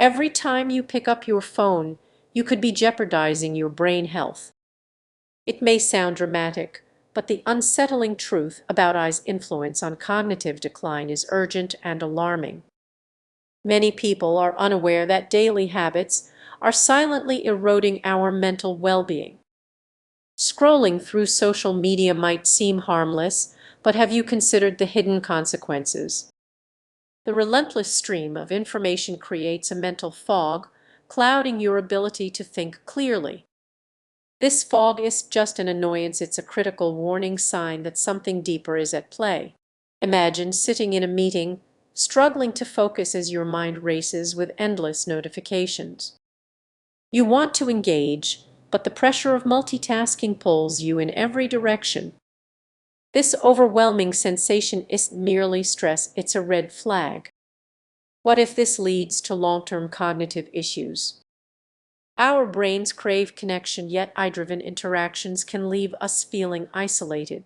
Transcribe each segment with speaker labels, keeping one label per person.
Speaker 1: Every time you pick up your phone, you could be jeopardizing your brain health. It may sound dramatic, but the unsettling truth about eye's influence on cognitive decline is urgent and alarming. Many people are unaware that daily habits are silently eroding our mental well-being. Scrolling through social media might seem harmless, but have you considered the hidden consequences? The relentless stream of information creates a mental fog, clouding your ability to think clearly. This fog is just an annoyance, it's a critical warning sign that something deeper is at play. Imagine sitting in a meeting, struggling to focus as your mind races with endless notifications. You want to engage, but the pressure of multitasking pulls you in every direction. This overwhelming sensation isn't merely stress, it's a red flag. What if this leads to long-term cognitive issues? Our brains crave connection, yet eye-driven interactions can leave us feeling isolated.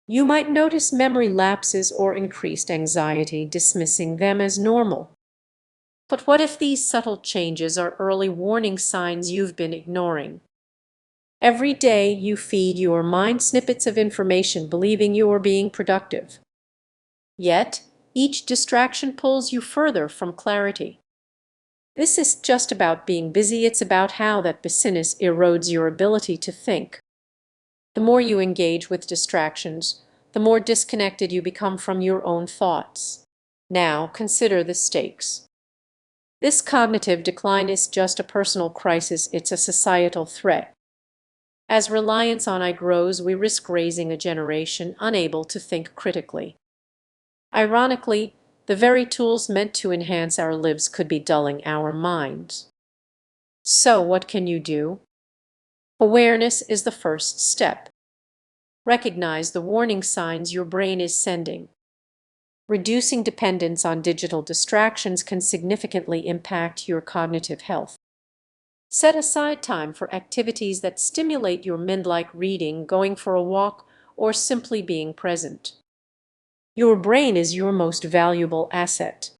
Speaker 1: You might notice memory lapses or increased anxiety, dismissing them as normal. But what if these subtle changes are early warning signs you've been ignoring? Every day you feed your mind snippets of information believing you are being productive. Yet, each distraction pulls you further from clarity. This is just about being busy, it's about how that busyness erodes your ability to think. The more you engage with distractions, the more disconnected you become from your own thoughts. Now, consider the stakes. This cognitive decline is just a personal crisis, it's a societal threat. As reliance on AI grows, we risk raising a generation unable to think critically. Ironically, the very tools meant to enhance our lives could be dulling our minds. So, what can you do? Awareness is the first step. Recognize the warning signs your brain is sending. Reducing dependence on digital distractions can significantly impact your cognitive health. Set aside time for activities that stimulate your mind, like reading, going for a walk, or simply being present. Your brain is your most valuable asset.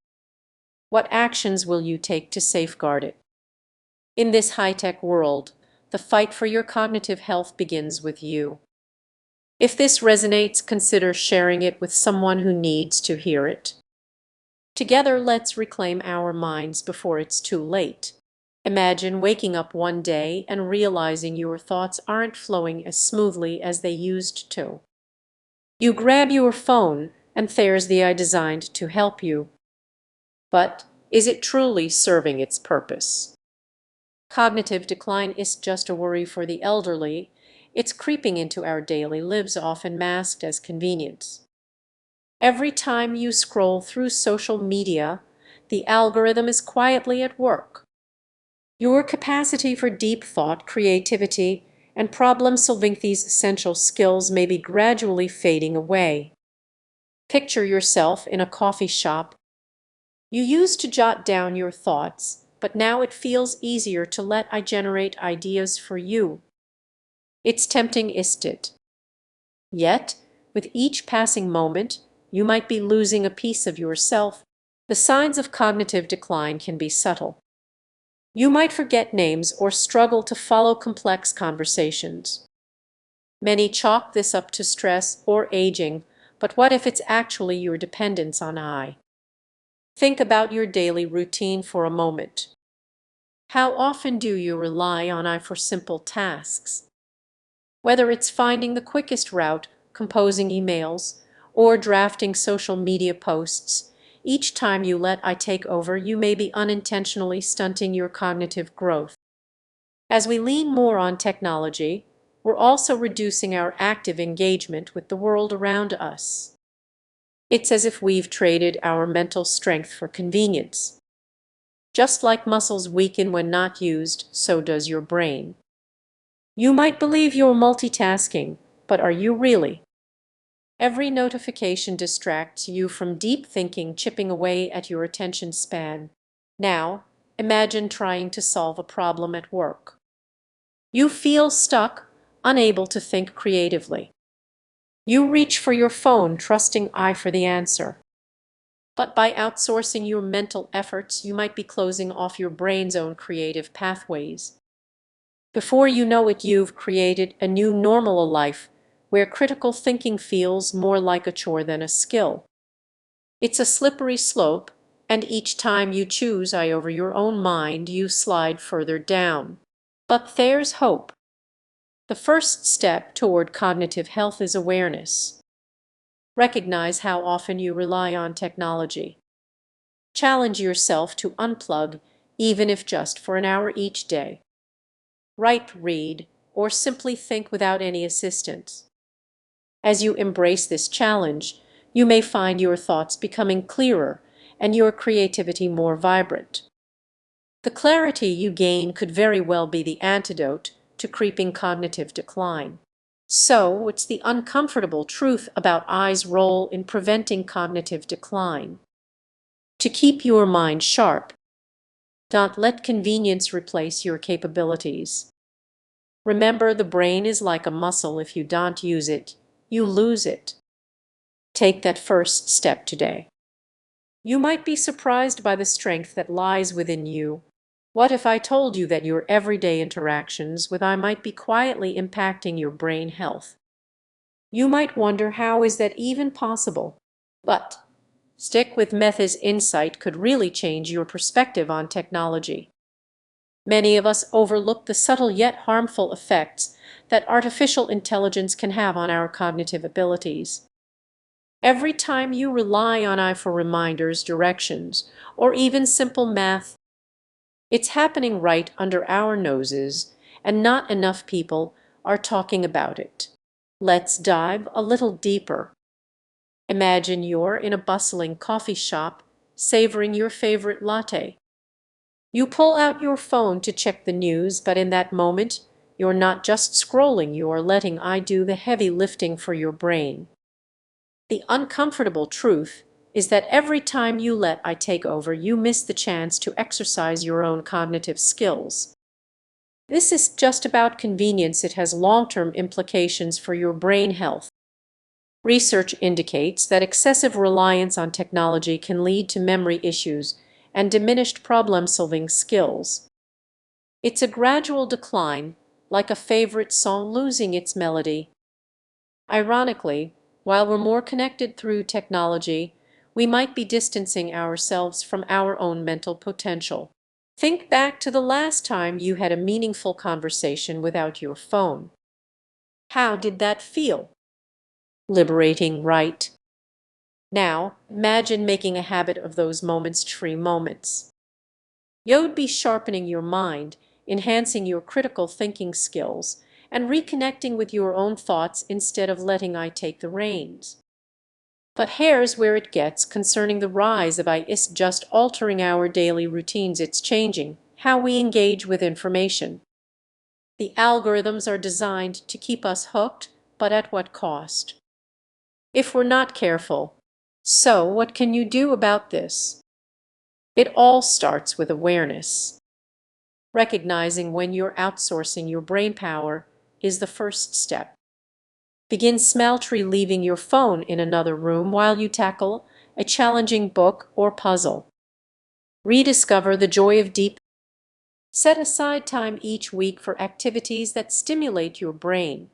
Speaker 1: What actions will you take to safeguard it? In this high-tech world, the fight for your cognitive health begins with you. If this resonates, consider sharing it with someone who needs to hear it. Together, let's reclaim our minds before it's too late. Imagine waking up one day and realizing your thoughts aren't flowing as smoothly as they used to. You grab your phone, and there's the AI designed to help you. But is it truly serving its purpose? Cognitive decline is just a worry for the elderly. It's creeping into our daily lives, often masked as convenience. Every time you scroll through social media, the algorithm is quietly at work. Your capacity for deep thought, creativity, and problem-solving, these essential skills, may be gradually fading away. Picture yourself in a coffee shop. You used to jot down your thoughts, but now it feels easier to let AI generate ideas for you. It's tempting, isn't it? Yet, with each passing moment, you might be losing a piece of yourself. The signs of cognitive decline can be subtle. You might forget names or struggle to follow complex conversations. Many chalk this up to stress or aging, but what if it's actually your dependence on AI? Think about your daily routine for a moment. How often do you rely on AI for simple tasks? Whether it's finding the quickest route, composing emails, or drafting social media posts, each time you let AI take over, you may be unintentionally stunting your cognitive growth. As we lean more on technology, we're also reducing our active engagement with the world around us. It's as if we've traded our mental strength for convenience. Just like muscles weaken when not used, so does your brain. You might believe you're multitasking, but are you really? Every notification distracts you from deep thinking, chipping away at your attention span. Now, imagine trying to solve a problem at work. You feel stuck, unable to think creatively. You reach for your phone, trusting AI for the answer. But by outsourcing your mental efforts, you might be closing off your brain's own creative pathways. Before you know it, you've created a new normal life where critical thinking feels more like a chore than a skill. It's a slippery slope, and each time you choose I over your own mind, you slide further down. But there's hope. The first step toward cognitive health is awareness. Recognize how often you rely on technology. Challenge yourself to unplug, even if just for an hour each day. Write, read, or simply think without any assistance. As you embrace this challenge, you may find your thoughts becoming clearer and your creativity more vibrant. The clarity you gain could very well be the antidote to creeping cognitive decline. So, what's the uncomfortable truth about I's role in preventing cognitive decline? To keep your mind sharp, don't let convenience replace your capabilities. Remember, the brain is like a muscle. If you don't use it, you lose it. Take that first step today. You might be surprised by the strength that lies within you. What if I told you that your everyday interactions with I might be quietly impacting your brain health? You might wonder, how is that even possible? But stick with me. This insight could really change your perspective on technology. Many of us overlook the subtle yet harmful effects that artificial intelligence can have on our cognitive abilities. Every time you rely on AI for reminders, directions, or even simple math, it's happening right under our noses, and not enough people are talking about it. Let's dive a little deeper. Imagine you're in a bustling coffee shop, savoring your favorite latte. You pull out your phone to check the news, but in that moment, you're not just scrolling, you are letting AI do the heavy lifting for your brain. The uncomfortable truth is that every time you let AI take over, you miss the chance to exercise your own cognitive skills. This is just about convenience, it has long-term implications for your brain health. Research indicates that excessive reliance on technology can lead to memory issues and diminished problem-solving skills. It's a gradual decline, like a favorite song losing its melody. Ironically, while we're more connected through technology, we might be distancing ourselves from our own mental potential. Think back to the last time you had a meaningful conversation without your phone. How did that feel? Liberating, right? Now, imagine making a habit of those moments-free moments. You'd be sharpening your mind, enhancing your critical thinking skills, and reconnecting with your own thoughts instead of letting AI take the reins. But here's where it gets concerning. The rise of AI isn't just altering our daily routines, it's changing how we engage with information. The algorithms are designed to keep us hooked, but at what cost? If we're not careful. So, what can you do about this? It all starts with awareness. Recognizing when you're outsourcing your brain power is the first step. Begin smartly, leaving your phone in another room while you tackle a challenging book or puzzle. Rediscover the joy of deep. Set aside time each week for activities that stimulate your brain.